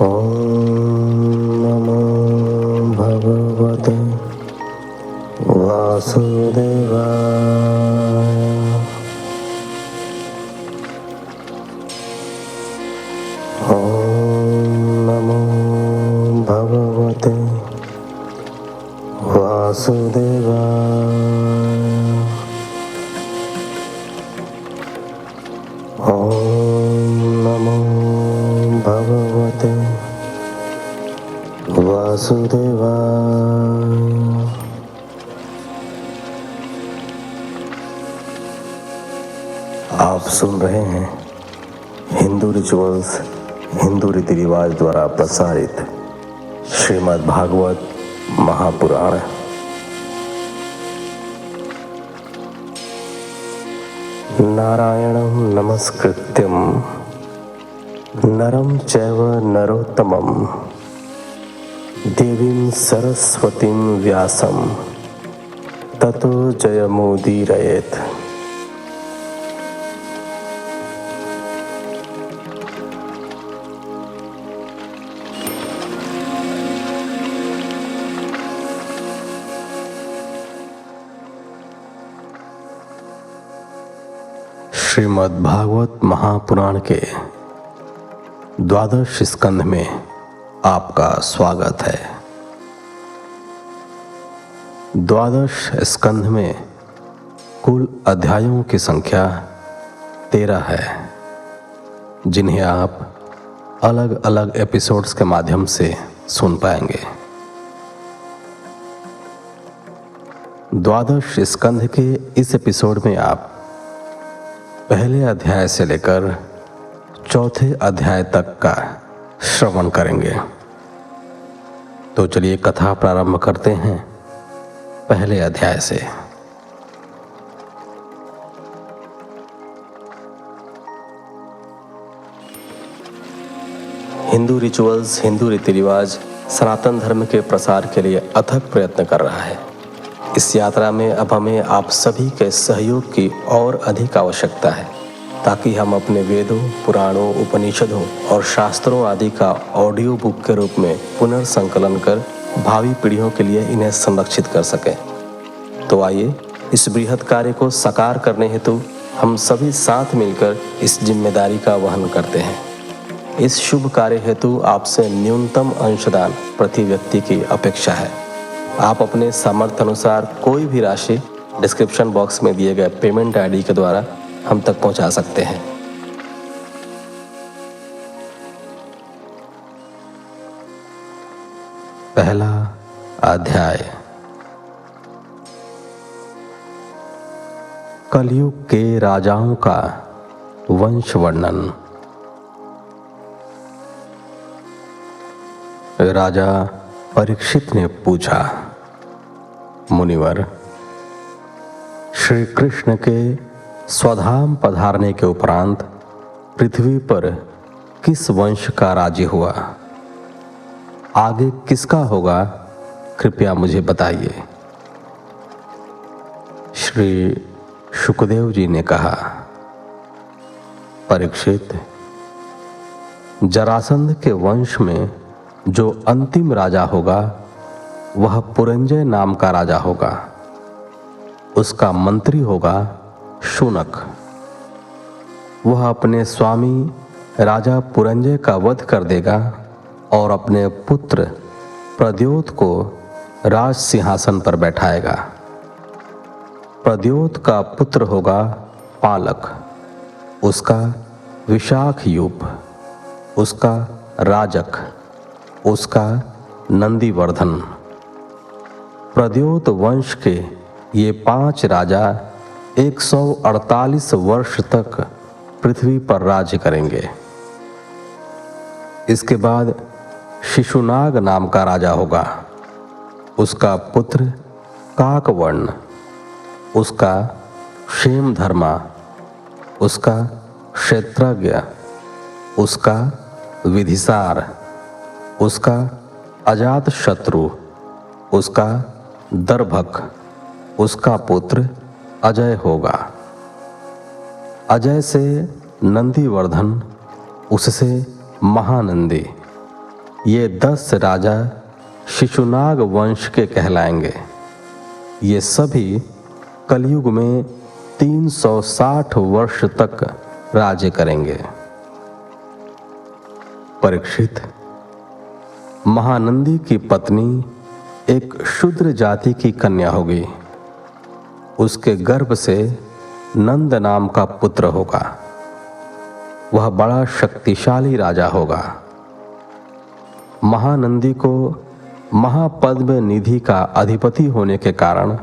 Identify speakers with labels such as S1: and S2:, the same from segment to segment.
S1: ॐ नमो भगवते वासुदेवाय। ॐ नमो भगवते वासुदेवाय। ॐ नमो भगवते वासुदेवाय। आप सुन रहे हैं हिंदू रिचुअल्स, हिंदू रीति रिवाज द्वारा प्रसारित श्रीमद् भागवत महापुराण। नारायणं नमस्कृत्यं नरं चैव नरोत्तमं देवीं सरस्वतीं व्यासं ततो जयमुदीरयेत्। श्रीमद् भागवत महापुराण के द्वादश स्कंध में आपका स्वागत है। द्वादश स्कंध में कुल अध्यायों की संख्या 13 है, जिन्हें आप अलग अलग एपिसोड्स के माध्यम से सुन पाएंगे। द्वादश स्कंध के इस एपिसोड में आप पहले अध्याय से लेकर चौथे अध्याय तक का श्रवण करेंगे। तो चलिए कथा प्रारंभ करते हैं पहले अध्याय से। हिंदू रिचुअल्स, हिंदू रीति रिवाज सनातन धर्म के प्रसार के लिए अथक प्रयत्न कर रहा है। इस यात्रा में अब हमें आप सभी के सहयोग की और अधिक आवश्यकता है, ताकि हम अपने वेदों, पुराणों, उपनिषदों और शास्त्रों आदि का ऑडियो बुक के रूप में पुनर्संकलन कर भावी पीढ़ियों के लिए इन्हें संरक्षित कर सकें। तो आइए इस बृहद कार्य को साकार करने हेतु हम सभी साथ मिलकर इस जिम्मेदारी का वहन करते हैं। इस शुभ कार्य हेतु आपसे न्यूनतम अंशदान प्रति व्यक्ति की अपेक्षा है। आप अपने सामर्थ्य अनुसार कोई भी राशि डिस्क्रिप्शन बॉक्स में दिए गए पेमेंट आईडी के द्वारा हम तक पहुंचा सकते हैं। पहला अध्याय। कलयुग के राजाओं का वंश वर्णन। राजा परीक्षित ने पूछा, मुनिवर, श्री कृष्ण के स्वधाम पधारने के उपरांत पृथ्वी पर किस वंश का राज्य हुआ? आगे किसका होगा, कृपया मुझे बताइए। श्री शुकदेव जी ने कहा, परीक्षित, जरासंध के वंश में जो अंतिम राजा होगा वह पुरंजय नाम का राजा होगा। उसका मंत्री होगा शूनक। वह अपने स्वामी राजा पुरंजय का वध कर देगा और अपने पुत्र प्रद्योत को राज सिंहासन पर बैठाएगा। प्रद्योत का पुत्र होगा पालक, उसका विशाखयूप, उसका राजक, उसका नंदीवर्धन। प्रद्योत वंश के ये 5 राजा 148 वर्ष तक पृथ्वी पर राज्य करेंगे। इसके बाद शिशुनाग नाम का राजा होगा। उसका पुत्र काकवर्ण, उसका क्षेमधर्मा, उसका क्षेत्रज्ञ, उसका विधिसार, उसका अजातशत्रु, उसका दर्भक, उसका पुत्र अजय होगा। अजय से नंदीवर्धन, उससे महानंदी, ये 10 राजा शिशुनाग वंश के कहलाएंगे। ये सभी कलयुग में 360 वर्ष तक राज्य करेंगे। परीक्षित, महानंदी की पत्नी एक शूद्र जाति की कन्या होगी। उसके गर्भ से नंद नाम का पुत्र होगा। वह बड़ा शक्तिशाली राजा होगा। महानंदी को महापद्म निधि का अधिपति होने के कारण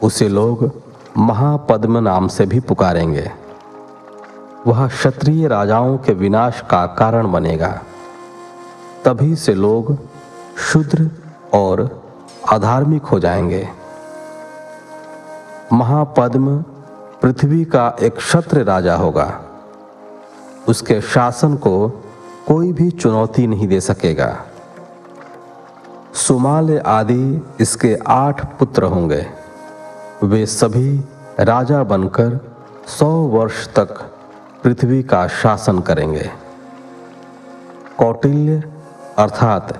S1: उसे लोग महापद्म नाम से भी पुकारेंगे। वह क्षत्रिय राजाओं के विनाश का कारण बनेगा। तभी से लोग शूद्र और अधार्मिक हो जाएंगे। महापद्म पृथ्वी का एक क्षत्रिय राजा होगा। उसके शासन को कोई भी चुनौती नहीं दे सकेगा। सुमाल आदि इसके 8 पुत्र होंगे। वे सभी राजा बनकर 100 वर्ष तक पृथ्वी का शासन करेंगे। कौटिल्य अर्थात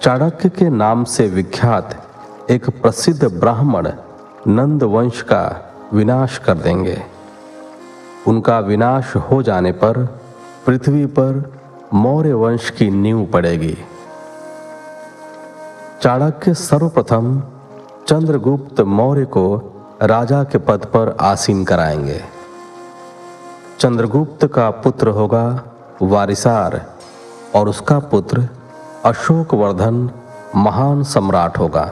S1: चाणक्य के नाम से विख्यात एक प्रसिद्ध ब्राह्मण नंद वंश का विनाश कर देंगे। उनका विनाश हो जाने पर पृथ्वी पर मौर्य वंश की नींव पड़ेगी। चाणक्य सर्वप्रथम चंद्रगुप्त मौर्य को राजा के पद पर आसीन कराएंगे। चंद्रगुप्त का पुत्र होगा वारिसार और उसका पुत्र अशोकवर्धन महान सम्राट होगा।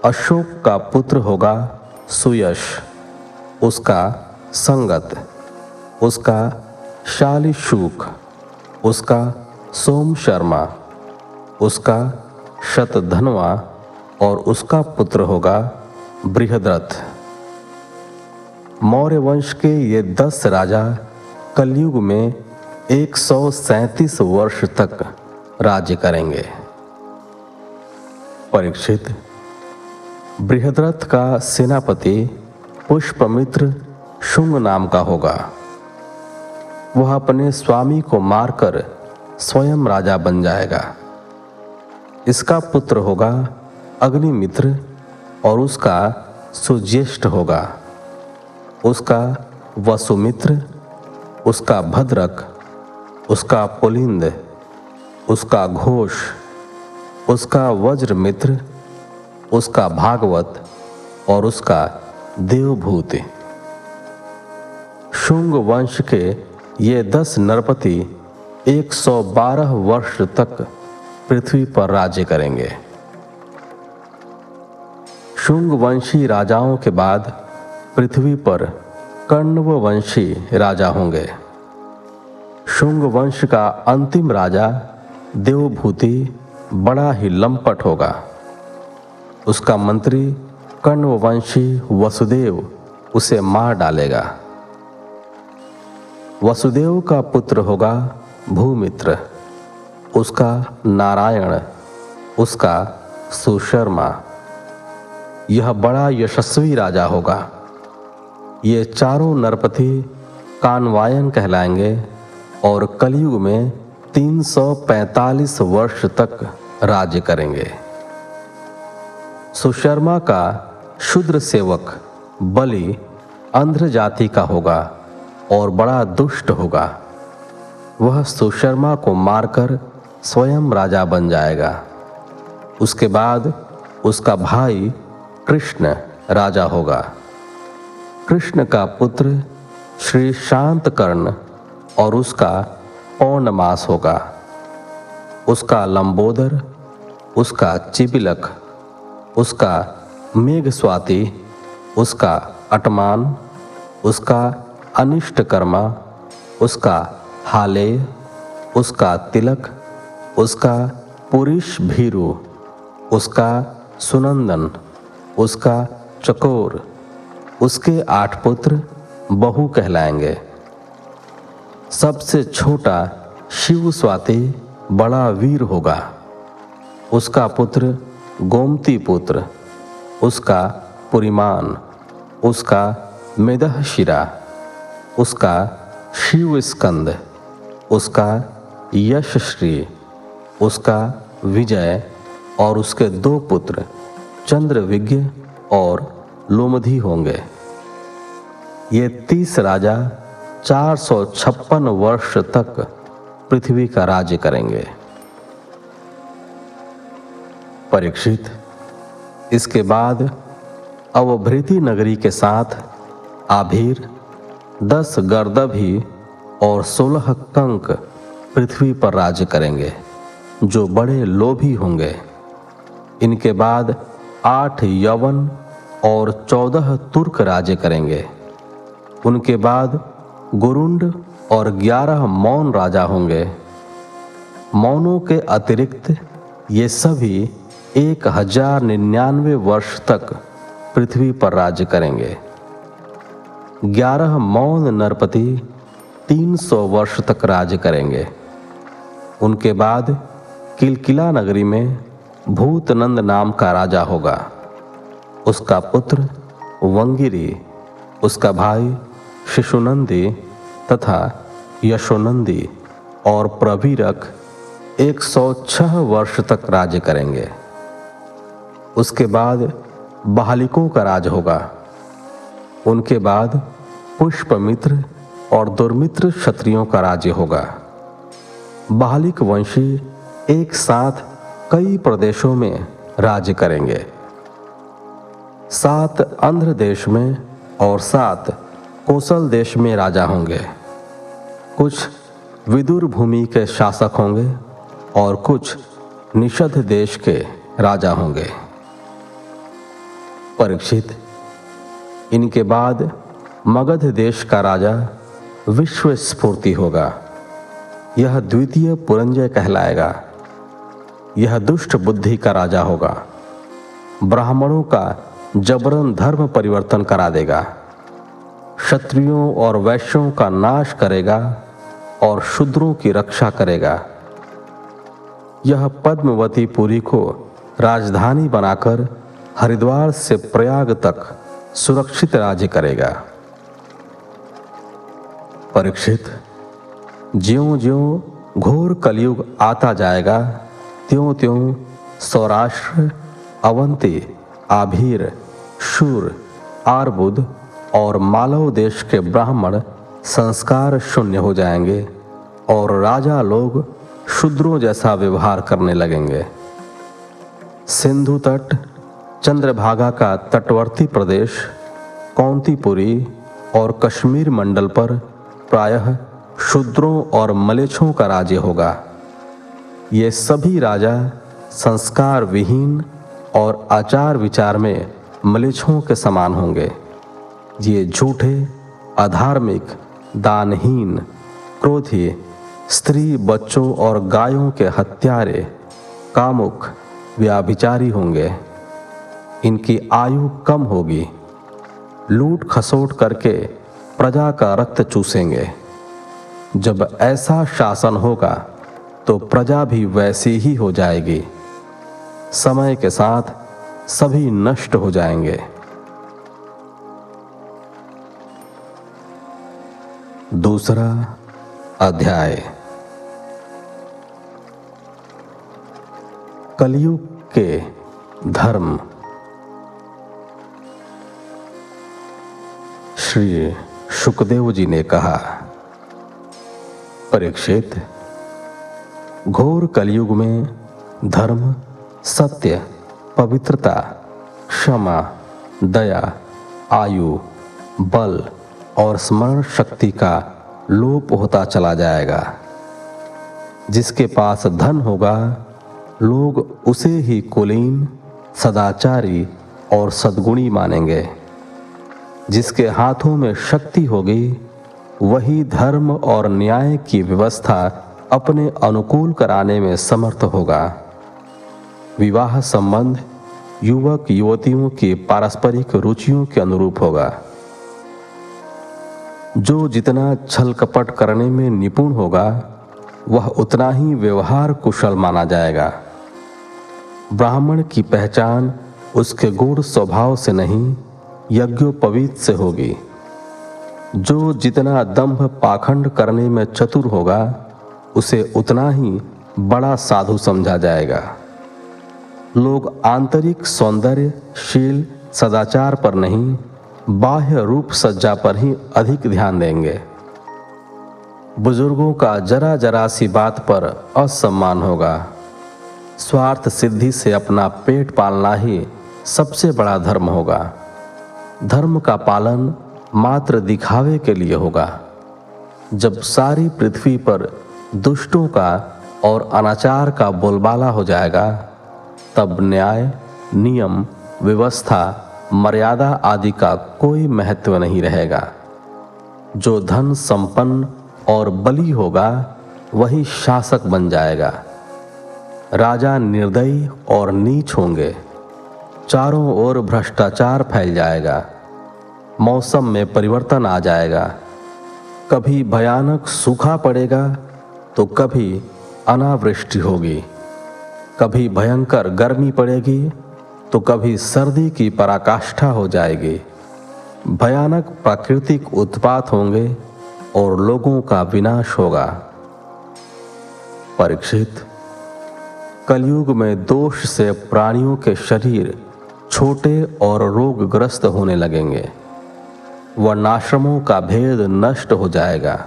S1: अशोक का पुत्र होगा सुयश, उसका संगत, उसका शालिशुक, उसका सोम शर्मा, उसका शतधन्वा और उसका पुत्र होगा बृहद्रथ। मौर्य वंश के ये 10 राजा कलयुग में 137 वर्ष तक राज्य करेंगे। परीक्षित, बृहद्रथ का सेनापति पुष्पमित्र शुंग नाम का होगा। वह अपने स्वामी को मारकर स्वयं राजा बन जाएगा। इसका पुत्र होगा अग्निमित्र और उसका सुज्येष्ठ होगा। उसका वसुमित्र, उसका भद्रक, उसका पुलिंद, उसका घोष, उसका वज्रमित्र, उसका भागवत और उसका देवभूति। शुंग वंश के ये 10 नरपति 112 वर्ष तक पृथ्वी पर राज्य करेंगे। शुंग वंशी राजाओं के बाद पृथ्वी पर कण्व वंशी राजा होंगे। शुंग वंश का अंतिम राजा देवभूति बड़ा ही लंपट होगा। उसका मंत्री कण्ववंशी वसुदेव उसे मार डालेगा। वसुदेव का पुत्र होगा भूमित्र, उसका नारायण, उसका सुशर्मा। यह बड़ा यशस्वी राजा होगा। ये चारों नरपति कानवायन कहलाएंगे और कलयुग में 345 वर्ष तक राज्य करेंगे। सुशर्मा का शूद्र सेवक बलि अंध्र जाति का होगा और बड़ा दुष्ट होगा। वह सुशर्मा को मारकर स्वयं राजा बन जाएगा। उसके बाद उसका भाई कृष्ण राजा होगा। कृष्ण का पुत्र श्री शांतकर्ण और उसका पौर्णमास होगा। उसका लंबोदर, उसका चिबिलक, उसका मेघस्वाति, उसका अटमान, उसका अनिष्टकर्मा, उसका हालेय, उसका तिलक, उसका पुरुष भीरु, उसका सुनंदन, उसका चकोर। उसके 8 पुत्र बहु कहलाएंगे। सबसे छोटा शिव स्वाति बड़ा वीर होगा। उसका पुत्र गोमती पुत्र, उसका पुरिमान, उसका मेदहशिरा, उसका शिव स्कंद, उसका यशश्री, उसका विजय और उसके 2 पुत्र चंद्रविज्ञ और लोमधी होंगे। ये 30 राजा 456 वर्ष तक पृथ्वी का राज्य करेंगे। परीक्षित, इसके बाद अवभृति नगरी के साथ आभीर, 10 गर्दभी और 16 कंक पृथ्वी पर राज्य करेंगे, जो बड़े लोभी होंगे। इनके बाद 8 यवन और 14 तुर्क राज्य करेंगे। उनके बाद गुरुंड और 11 मौन राजा होंगे। मौनों के अतिरिक्त ये सभी 1099 वर्ष तक पृथ्वी पर राज्य करेंगे। 11 मौन नरपति 300 वर्ष तक राज्य करेंगे। उनके बाद किलकिला नगरी में भूतनंद नाम का राजा होगा। उसका पुत्र वंगिरी, उसका भाई शिशुनंदी तथा यशोनंदी और प्रवीरक 106 वर्ष तक राज्य करेंगे। उसके बाद बहालिकों का राज होगा। उनके बाद पुष्पमित्र और दुर्मित्र क्षत्रियों का राज्य होगा। बहालिक वंशी एक साथ कई प्रदेशों में राज्य करेंगे। 7 आंध्र देश में और 7 कोसल देश में राजा होंगे। कुछ विदुर भूमि के शासक होंगे और कुछ निषद देश के राजा होंगे। परीक्षित, इनके बाद मगध देश का राजा विश्वस्फूर्ति होगा। यह द्वितीय पुरंजय कहलाएगा। यह दुष्ट बुद्धि का राजा होगा। ब्राह्मणों का जबरन धर्म परिवर्तन करा देगा। क्षत्रियों और वैश्यों का नाश करेगा और शूद्रों की रक्षा करेगा। यह पद्मवती पुरी को राजधानी बनाकर हरिद्वार से प्रयाग तक सुरक्षित राज्य करेगा। परीक्षित, ज्यों-ज्यों घोर कलयुग आता जाएगा, त्यों-त्यों सौराष्ट्र, अवंती, आभीर, शूर, आर्बुद और मालव देश के ब्राह्मण संस्कार शून्य हो जाएंगे और राजा लोग शूद्रों जैसा व्यवहार करने लगेंगे। सिंधु तट, चंद्रभागा का तटवर्ती प्रदेश, कौंतीपुरी और कश्मीर मंडल पर प्रायः शूद्रों और मलेच्छों का राज्य होगा। ये सभी राजा संस्कार विहीन और आचार विचार में मलेच्छों के समान होंगे। ये झूठे, अधार्मिक, दानहीन, क्रोधी, स्त्री, बच्चों और गायों के हत्यारे, कामुक, व्याभिचारी होंगे। इनकी आयु कम होगी। लूट खसोट करके प्रजा का रक्त चूसेंगे। जब ऐसा शासन होगा तो प्रजा भी वैसी ही हो जाएगी। समय के साथ सभी नष्ट हो जाएंगे। दूसरा अध्याय, कलयुग के धर्म। श्री शुकदेव जी ने कहा, परीक्षित, घोर कलयुग में धर्म, सत्य, पवित्रता, क्षमा, दया, आयु, बल और स्मरण शक्ति का लोप होता चला जाएगा। जिसके पास धन होगा, लोग उसे ही कुलीन, सदाचारी और सद्गुणी मानेंगे। जिसके हाथों में शक्ति होगी, वही धर्म और न्याय की व्यवस्था अपने अनुकूल कराने में समर्थ होगा। विवाह संबंध युवक युवतियों की पारस्परिक रुचियों के अनुरूप होगा। जो जितना छल कपट करने में निपुण होगा, वह उतना ही व्यवहार कुशल माना जाएगा। ब्राह्मण की पहचान उसके गूढ़ स्वभाव से नहीं, यज्ञोपवीत से होगी। जो जितना दंभ पाखंड करने में चतुर होगा, उसे उतना ही बड़ा साधु समझा जाएगा। लोग आंतरिक सौंदर्य, शील, सदाचार पर नहीं, बाह्य रूप सज्जा पर ही अधिक ध्यान देंगे। बुजुर्गों का जरा जरा सी बात पर असम्मान होगा। स्वार्थ सिद्धि से अपना पेट पालना ही सबसे बड़ा धर्म होगा। धर्म का पालन मात्र दिखावे के लिए होगा। जब सारी पृथ्वी पर दुष्टों का और अनाचार का बोलबाला हो जाएगा, तब न्याय, नियम, व्यवस्था, मर्यादा आदि का कोई महत्व नहीं रहेगा। जो धन संपन्न और बली होगा वही शासक बन जाएगा। राजा निर्दयी और नीच होंगे। चारों ओर भ्रष्टाचार फैल जाएगा। मौसम में परिवर्तन आ जाएगा। कभी भयानक सूखा पड़ेगा तो कभी अनावृष्टि होगी। कभी भयंकर गर्मी पड़ेगी तो कभी सर्दी की पराकाष्ठा हो जाएगी। भयानक प्राकृतिक उत्पात होंगे और लोगों का विनाश होगा। परीक्षित, कलयुग में दोष से प्राणियों के शरीर छोटे और रोगग्रस्त होने लगेंगे। वर्णाश्रमों का भेद नष्ट हो जाएगा।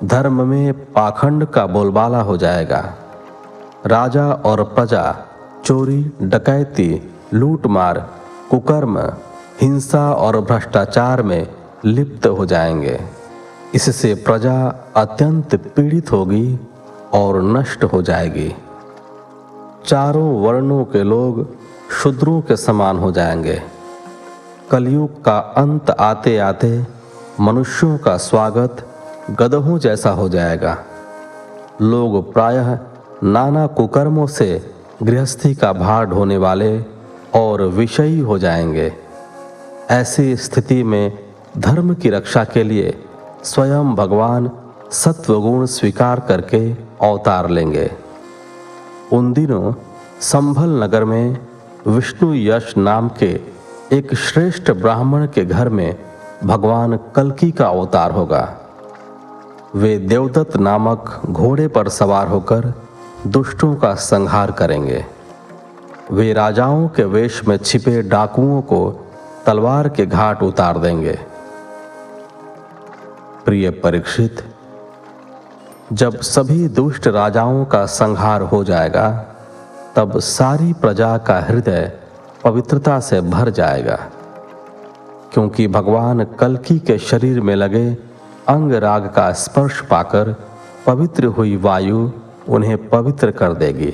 S1: धर्म में पाखंड का बोलबाला हो जाएगा। राजा और प्रजा चोरी, डकैती, लूटमार, कुकर्म, हिंसा और भ्रष्टाचार में लिप्त हो जाएंगे। इससे प्रजा अत्यंत पीड़ित होगी और नष्ट हो जाएगी। चारों वर्णों के लोग शूद्रों के समान हो जाएंगे। कलयुग का अंत आते आते मनुष्यों का स्वागत गधों जैसा हो जाएगा। लोग प्रायः नाना कुकर्मों से गृहस्थी का भार ढोने वाले और विषयी हो जाएंगे। ऐसी स्थिति में धर्म की रक्षा के लिए स्वयं भगवान सत्वगुण स्वीकार करके अवतार लेंगे। उन दिनों संभल नगर में विष्णु यश नाम के एक श्रेष्ठ ब्राह्मण के घर में भगवान कल्कि का अवतार होगा। वे देवदत्त नामक घोड़े पर सवार होकर दुष्टों का संहार करेंगे। वे राजाओं के वेश में छिपे डाकुओं को तलवार के घाट उतार देंगे। प्रिय परीक्षित, जब सभी दुष्ट राजाओं का संहार हो जाएगा, तब सारी प्रजा का हृदय पवित्रता से भर जाएगा, क्योंकि भगवान कल्कि के शरीर में लगे अंग राग का स्पर्श पाकर पवित्र हुई वायु उन्हें पवित्र कर देगी।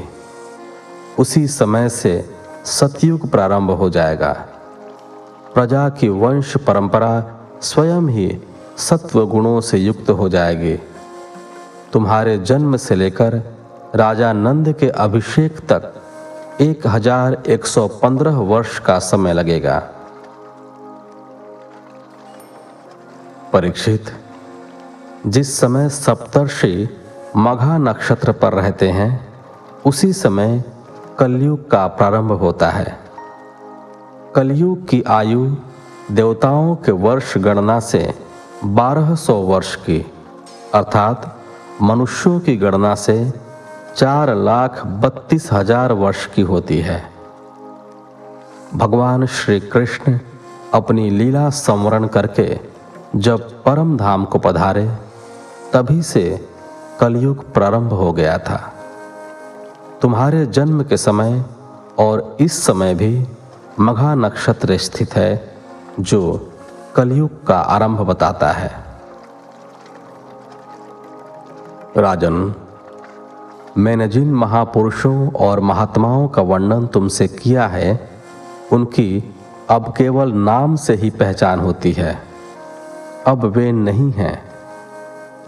S1: उसी समय से सतयुग प्रारंभ हो जाएगा। प्रजा की वंश परंपरा स्वयं ही सत्व गुणों से युक्त हो जाएगी। तुम्हारे जन्म से लेकर राजा नंद के अभिषेक तक 1115 वर्ष का समय लगेगा। परीक्षित, जिस समय सप्तर्षि मघा नक्षत्र पर रहते हैं, उसी समय कलयुग का प्रारंभ होता है। कलयुग की आयु देवताओं के वर्ष गणना से 1200 वर्ष की, अर्थात मनुष्यों की गणना से 4,32,000 वर्ष की होती है। भगवान श्री कृष्ण अपनी लीला संवरण करके जब परम धाम को पधारे, तभी से कलयुग प्रारंभ हो गया था। तुम्हारे जन्म के समय और इस समय भी मघा नक्षत्र स्थित है, जो कलयुग का आरंभ बताता है। राजन, मैंने जिन महापुरुषों और महात्माओं का वर्णन तुमसे किया है, उनकी अब केवल नाम से ही पहचान होती है। अब वे नहीं हैं,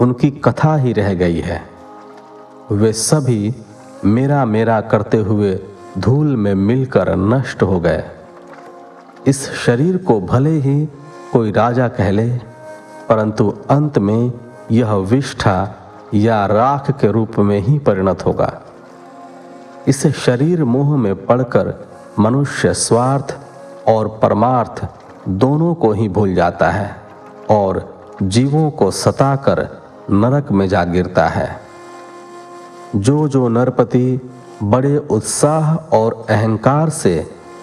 S1: उनकी कथा ही रह गई है। वे सभी मेरा मेरा करते हुए धूल में मिलकर नष्ट हो गए। इस शरीर को भले ही कोई राजा कह ले, परंतु अंत में यह विष्ठा या राख के रूप में ही परिणत होगा। इस शरीर मोह में पड़कर मनुष्य स्वार्थ और परमार्थ दोनों को ही भूल जाता है और जीवों को सताकर नरक में जा गिरता है। जो नरपति बड़े उत्साह और अहंकार से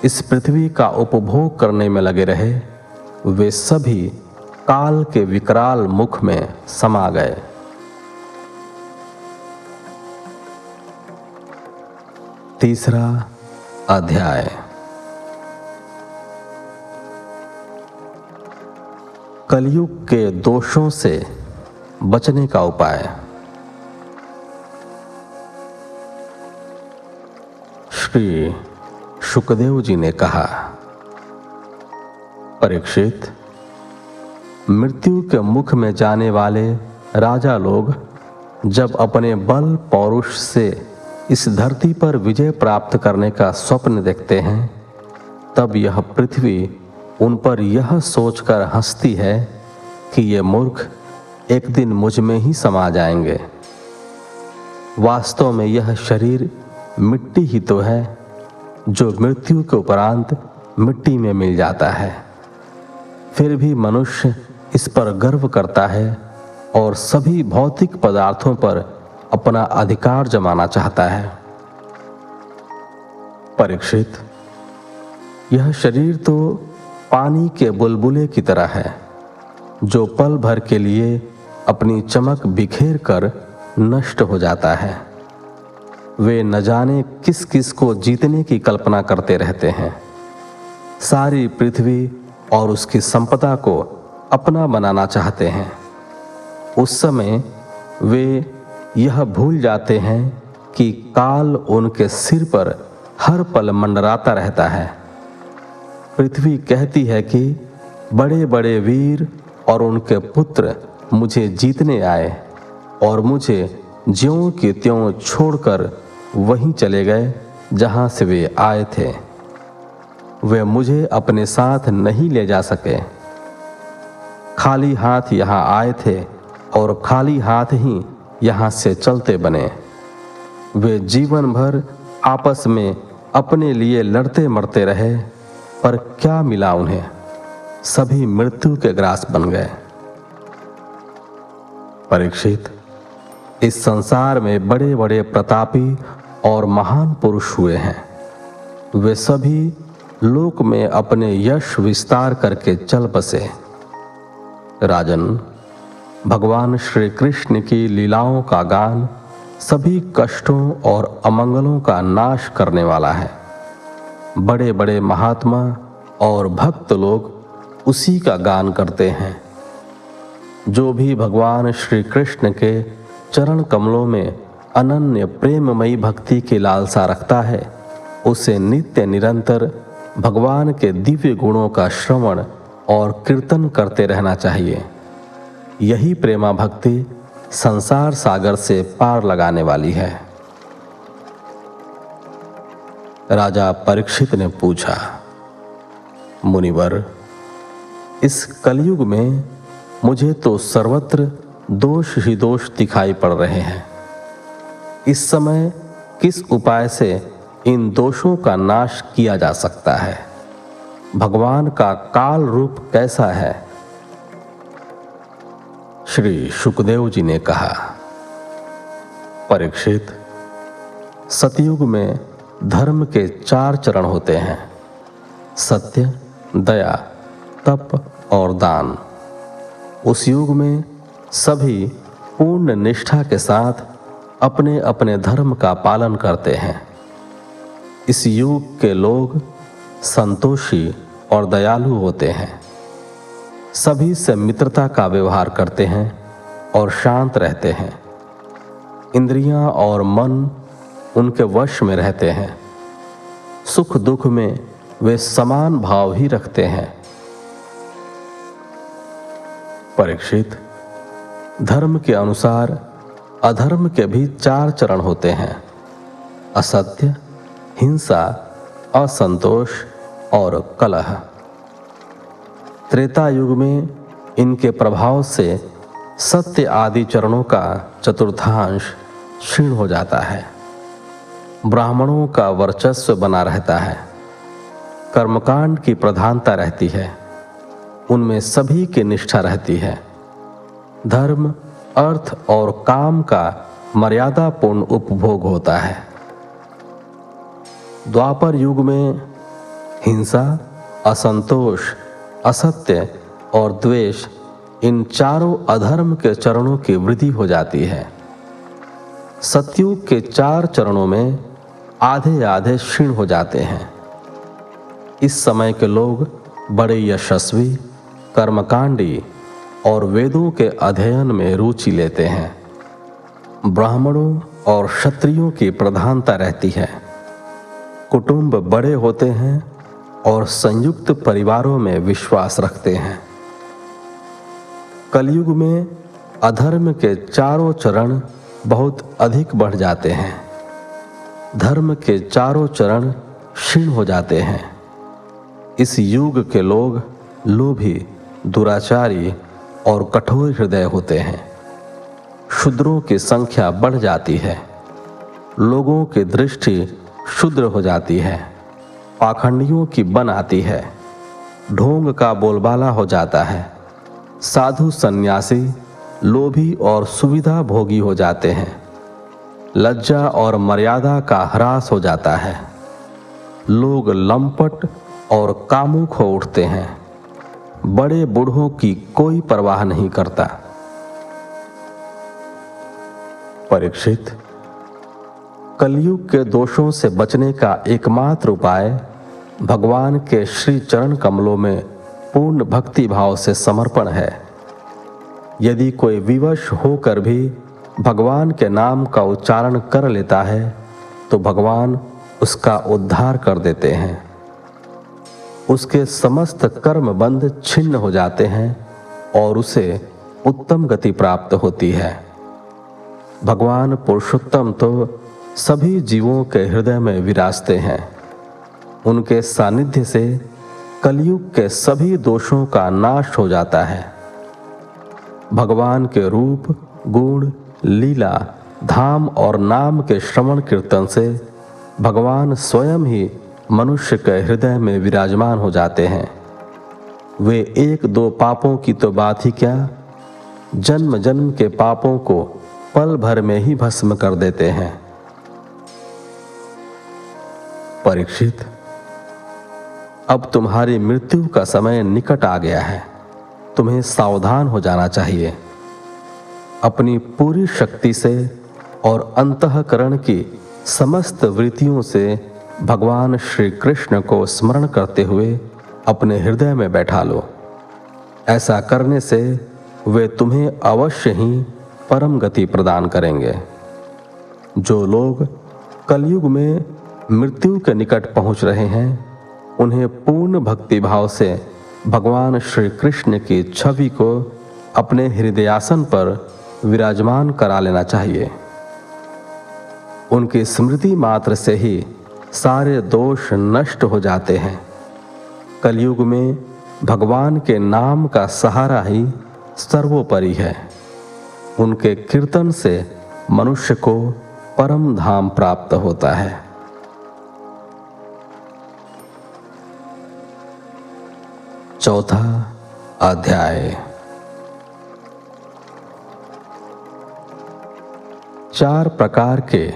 S1: इस पृथ्वी का उपभोग करने में लगे रहे, वे सभी काल के विकराल मुख में समा गए। तीसरा अध्याय। कलयुग के दोषों से बचने का उपाय। श्री शुकदेव जी ने कहा, परीक्षित, मृत्यु के मुख में जाने वाले राजा लोग जब अपने बल पौरुष से इस धरती पर विजय प्राप्त करने का स्वप्न देखते हैं, तब यह पृथ्वी उन पर यह सोचकर हंसती है कि ये मूर्ख एक दिन मुझ में ही समा जाएंगे। वास्तव में यह शरीर मिट्टी ही तो है, जो मृत्यु के उपरांत मिट्टी में मिल जाता है। फिर भी मनुष्य इस पर गर्व करता है और सभी भौतिक पदार्थों पर अपना अधिकार जमाना चाहता है। परीक्षित, यह शरीर तो पानी के बुलबुले की तरह है, जो पल भर के लिए अपनी चमक बिखेर कर नष्ट हो जाता है। वे न जाने किस किस को जीतने की कल्पना करते रहते हैं। सारी पृथ्वी और उसकी संपदा को अपना बनाना चाहते हैं। उस समय वे यह भूल जाते हैं कि काल उनके सिर पर हर पल मंडराता रहता है। पृथ्वी कहती है कि बड़े बड़े वीर और उनके पुत्र मुझे जीतने आए और मुझे ज्यों के त्यों छोड़कर वहीं चले गए जहां से वे आए थे। वे मुझे अपने साथ नहीं ले जा सके। खाली हाथ यहाँ आए थे और खाली हाथ ही यहाँ से चलते बने। वे जीवन भर आपस में अपने लिए लड़ते मरते रहे, पर क्या मिला उन्हें? सभी मृत्यु के ग्रास बन गए। परीक्षित, इस संसार में बड़े बड़े प्रतापी और महान पुरुष हुए हैं। वे सभी लोक में अपने यश विस्तार करके चल बसे। राजन, भगवान श्री कृष्ण की लीलाओं का गान सभी कष्टों और अमंगलों का नाश करने वाला है। बड़े बड़े महात्मा और भक्त लोग उसी का गान करते हैं। जो भी भगवान श्री कृष्ण के चरण कमलों में अनन्य प्रेममयी भक्ति की लालसा रखता है, उसे नित्य निरंतर भगवान के दिव्य गुणों का श्रवण और कीर्तन करते रहना चाहिए। यही प्रेमा भक्ति संसार सागर से पार लगाने वाली है। राजा परीक्षित ने पूछा, मुनिवर, इस कलयुग में मुझे तो सर्वत्र दोष ही दोष दिखाई पड़ रहे हैं। इस समय किस उपाय से इन दोषों का नाश किया जा सकता है? भगवान का काल रूप कैसा है? श्री शुकदेव जी ने कहा, परीक्षित, सतयुग में धर्म के 4 चरण होते हैं: सत्य, दया, तप और दान। उस युग में सभी पूर्ण निष्ठा के साथ अपने अपने धर्म का पालन करते हैं। इस युग के लोग संतोषी और दयालु होते हैं। सभी से मित्रता का व्यवहार करते हैं और शांत रहते हैं। इंद्रियां और मन उनके वश में रहते हैं। सुख दुख में वे समान भाव ही रखते हैं। परीक्षित, धर्म के अनुसार अधर्म के भी 4 चरण होते हैं: असत्य, हिंसा, असंतोष और कलह। त्रेता युग में इनके प्रभाव से सत्य आदि चरणों का चतुर्थांश क्षीण हो जाता है। ब्राह्मणों का वर्चस्व बना रहता है। कर्मकांड की प्रधानता रहती है। उनमें सभी की निष्ठा रहती है। धर्म, अर्थ और काम का मर्यादापूर्ण उपभोग होता है। द्वापर युग में हिंसा, असंतोष, असत्य और द्वेष, इन चारों अधर्म के चरणों की वृद्धि हो जाती है। सतयुग के 4 चरणों में आधे आधे क्षीण हो जाते हैं। इस समय के लोग बड़े यशस्वी, कर्मकांडी और वेदों के अध्ययन में रुचि लेते हैं। ब्राह्मणों और क्षत्रियों की प्रधानता रहती है। कुटुंब बड़े होते हैं और संयुक्त परिवारों में विश्वास रखते हैं। कलयुग में अधर्म के चारों चरण बहुत अधिक बढ़ जाते हैं। धर्म के चारों चरण क्षीण हो जाते हैं। इस युग के लोग लोभी, दुराचारी और कठोर हृदय होते हैं। शूद्रों की संख्या बढ़ जाती है। लोगों की दृष्टि क्षुद्र हो जाती है। पाखंडियों की बन आती है। ढोंग का बोलबाला हो जाता है। साधु सन्यासी लोभी और सुविधा भोगी हो जाते हैं। लज्जा और मर्यादा का ह्रास हो जाता है। लोग लंपट और कामुक हो उठते हैं। बड़े बूढ़ों की कोई परवाह नहीं करता। परीक्षित, कलयुग के दोषों से बचने का एकमात्र उपाय भगवान के श्री चरण कमलों में पूर्ण भक्ति भाव से समर्पण है। यदि कोई विवश होकर भी भगवान के नाम का उच्चारण कर लेता है तो भगवान उसका उद्धार कर देते हैं। उसके समस्त कर्म बंध छिन्न हो जाते हैं और उसे उत्तम गति प्राप्त होती है। भगवान पुरुषोत्तम तो सभी जीवों के हृदय में विराजते हैं। उनके सानिध्य से कलयुग के सभी दोषों का नाश हो जाता है। भगवान के रूप, गुण, लीला, धाम और नाम के श्रवण कीर्तन से भगवान स्वयं ही मनुष्य के हृदय में विराजमान हो जाते हैं। वे 1-2 पापों की तो बात ही क्या, जन्म जन्म के पापों को पल भर में ही भस्म कर देते हैं। परीक्षित, अब तुम्हारी मृत्यु का समय निकट आ गया है। तुम्हें सावधान हो जाना चाहिए। अपनी पूरी शक्ति से और अंतःकरण की समस्त वृत्तियों से भगवान श्री कृष्ण को स्मरण करते हुए अपने हृदय में बैठा लो। ऐसा करने से वे तुम्हें अवश्य ही परम गति प्रदान करेंगे। जो लोग कलयुग में मृत्यु के निकट पहुंच रहे हैं, उन्हें पूर्ण भक्ति भाव से भगवान श्री कृष्ण की छवि को अपने हृदयासन पर विराजमान करा लेना चाहिए। उनकी स्मृति मात्र से ही सारे दोष नष्ट हो जाते हैं। कलयुग में भगवान के नाम का सहारा ही सर्वोपरि है। उनके कीर्तन से मनुष्य को परम धाम प्राप्त होता है। चौथा अध्याय। 4 प्रकार के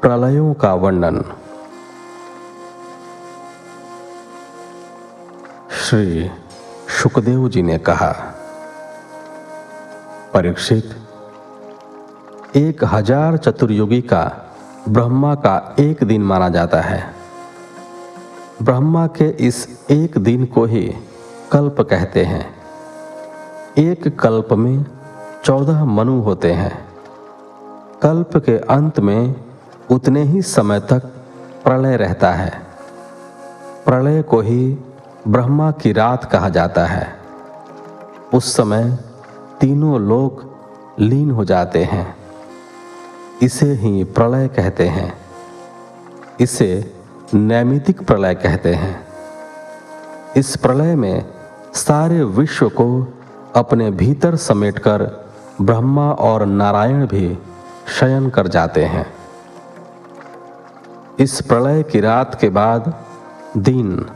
S1: प्रलयों का वर्णन। श्री शुकदेव जी ने कहा, परीक्षित, 1000 चतुर्युगी का ब्रह्मा का एक दिन माना जाता है। ब्रह्मा के इस एक दिन को ही कल्प कहते हैं। एक कल्प में 14 मनु होते हैं। कल्प के अंत में उतने ही समय तक प्रलय रहता है। प्रलय को ही ब्रह्मा की रात कहा जाता है। उस समय तीनों लोक लीन हो जाते हैं। इसे ही प्रलय कहते हैं। इसे नैमित्तिक प्रलय कहते हैं। इस प्रलय में सारे विश्व को अपने भीतर समेटकर ब्रह्मा और नारायण भी शयन कर जाते हैं। इस प्रलय की रात के बाद दिन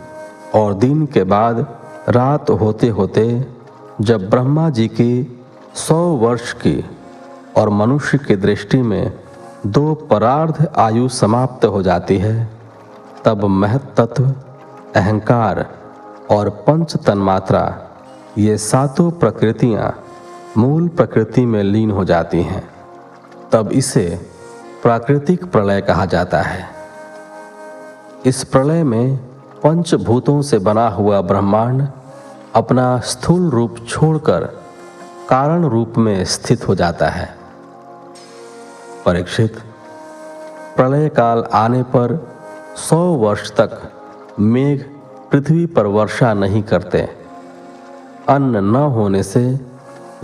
S1: और दिन के बाद रात होते होते जब ब्रह्मा जी की 100 वर्ष की और मनुष्य की दृष्टि में 2 परार्ध आयु समाप्त हो जाती है, तब महत तत्व, अहंकार और पंच तन्मात्रा, ये 7 प्रकृतियां मूल प्रकृति में लीन हो जाती हैं। तब इसे प्राकृतिक प्रलय कहा जाता है। इस प्रलय में पंचभूतों से बना हुआ ब्रह्मांड अपना स्थूल रूप छोड़कर कारण रूप में स्थित हो जाता है। परीक्षित, प्रलय काल आने पर 100 वर्ष तक मेघ पृथ्वी पर वर्षा नहीं करते। अन्न न होने से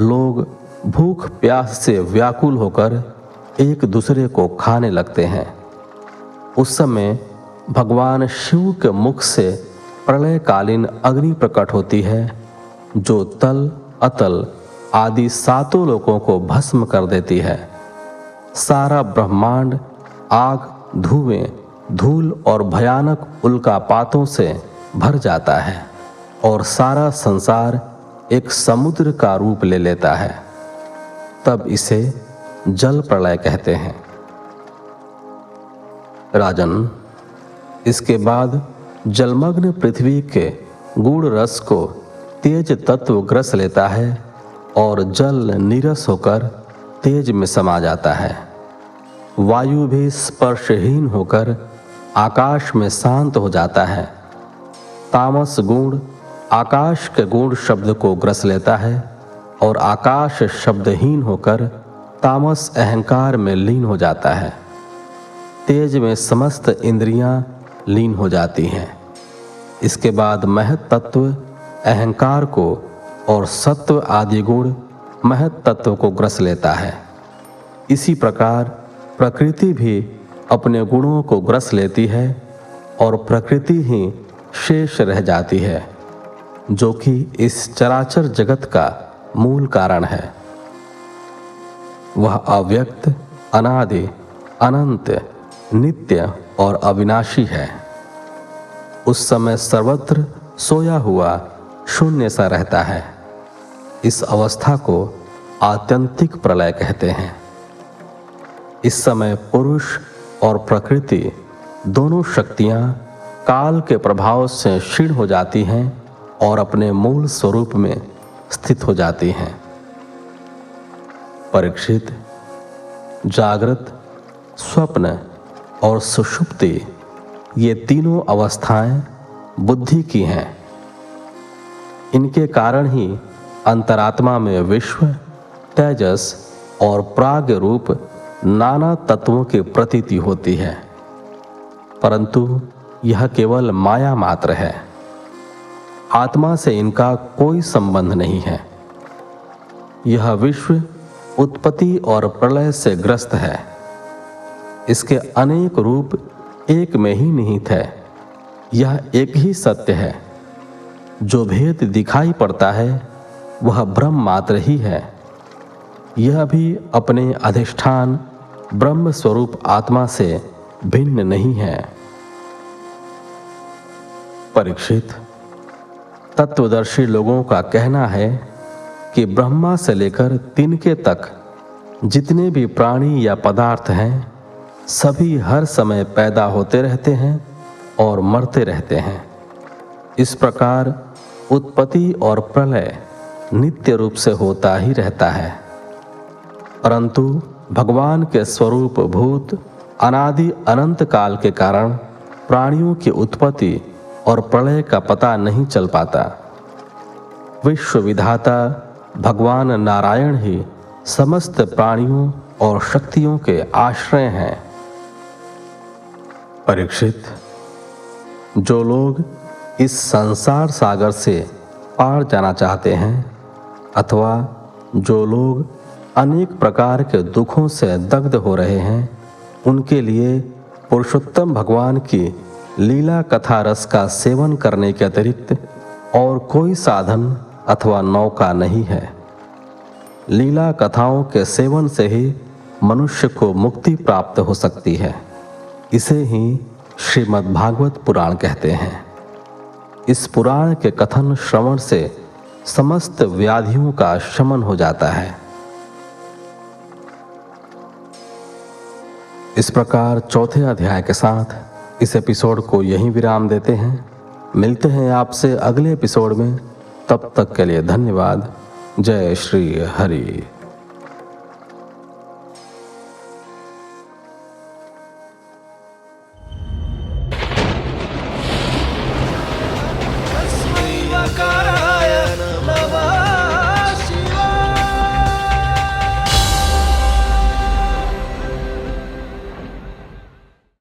S1: लोग भूख प्यास से व्याकुल होकर एक दूसरे को खाने लगते हैं। उस समय भगवान शिव के मुख से प्रलयकालीन अग्नि प्रकट होती है, जो तल अतल आदि 7 लोकों को भस्म कर देती है। सारा ब्रह्मांड आग, धुएं, धूल और भयानक उल्कापातों से भर जाता है और सारा संसार एक समुद्र का रूप ले लेता है। तब इसे जल प्रलय कहते हैं। राजन, इसके बाद जलमग्न पृथ्वी के गूढ़ रस को तेज तत्व ग्रस लेता है और जल नीरस होकर तेज में समा जाता है। वायु भी स्पर्शहीन होकर आकाश में शांत हो जाता है। तामस गुण आकाश के गुण शब्द को ग्रस लेता है और आकाश शब्दहीन होकर तामस अहंकार में लीन हो जाता है। तेज में समस्त इंद्रियां लीन हो जाती हैं। इसके बाद महत तत्व अहंकार को और सत्व आदि गुण महत तत्व को ग्रस लेता है। इसी प्रकार प्रकृति भी अपने गुणों को ग्रस लेती है और प्रकृति ही शेष रह जाती है, जो कि इस चराचर जगत का मूल कारण है। वह अव्यक्त, अनादि, अनंत, नित्य और अविनाशी है। उस समय सर्वत्र सोया हुआ शून्य सा रहता है। इस अवस्था को आत्यंतिक प्रलय कहते हैं। इस समय पुरुष और प्रकृति दोनों शक्तियां काल के प्रभाव से क्षीण हो जाती हैं और अपने मूल स्वरूप में स्थित हो जाती हैं। परीक्षित, जागृत, स्वप्न और सुषुप्ति, ये तीनों अवस्थाएं बुद्धि की हैं। इनके कारण ही अंतरात्मा में विश्व, तेजस और प्राग रूप नाना तत्वों की प्रतीति होती है, परंतु यह केवल माया मात्र है। आत्मा से इनका कोई संबंध नहीं है। यह विश्व उत्पत्ति और प्रलय से ग्रस्त है। इसके अनेक रूप एक में ही निहित है। यह एक ही सत्य है। जो भेद दिखाई पड़ता है वह ब्रह्म मात्र ही है। यह भी अपने अधिष्ठान ब्रह्म स्वरूप आत्मा से भिन्न नहीं है। परीक्षित, तत्वदर्शी लोगों का कहना है कि ब्रह्मा से लेकर तिनके तक जितने भी प्राणी या पदार्थ हैं, सभी हर समय पैदा होते रहते हैं और मरते रहते हैं। इस प्रकार उत्पत्ति और प्रलय नित्य रूप से होता ही रहता है, परंतु भगवान के स्वरूप भूत अनादि अनंत काल के कारण प्राणियों की उत्पत्ति और प्रलय का पता नहीं चल पाता। विश्व विधाता भगवान नारायण ही समस्त प्राणियों और शक्तियों के आश्रय हैं। परीक्षित, जो लोग इस संसार सागर से पार जाना चाहते हैं अथवा जो लोग अनेक प्रकार के दुखों से दग्ध हो रहे हैं, उनके लिए पुरुषोत्तम भगवान की लीला कथा रस का सेवन करने के अतिरिक्त और कोई साधन अथवा नौका नहीं है। लीला कथाओं के सेवन से ही मनुष्य को मुक्ति प्राप्त हो सकती है। इसे ही श्रीमद् भागवत पुराण कहते हैं। इस पुराण के कथन श्रवण से समस्त व्याधियों का शमन हो जाता है। इस प्रकार चौथे अध्याय के साथ इस एपिसोड को यहीं विराम देते हैं। मिलते हैं आपसे अगले एपिसोड में। तब तक के लिए धन्यवाद। जय श्री हरि।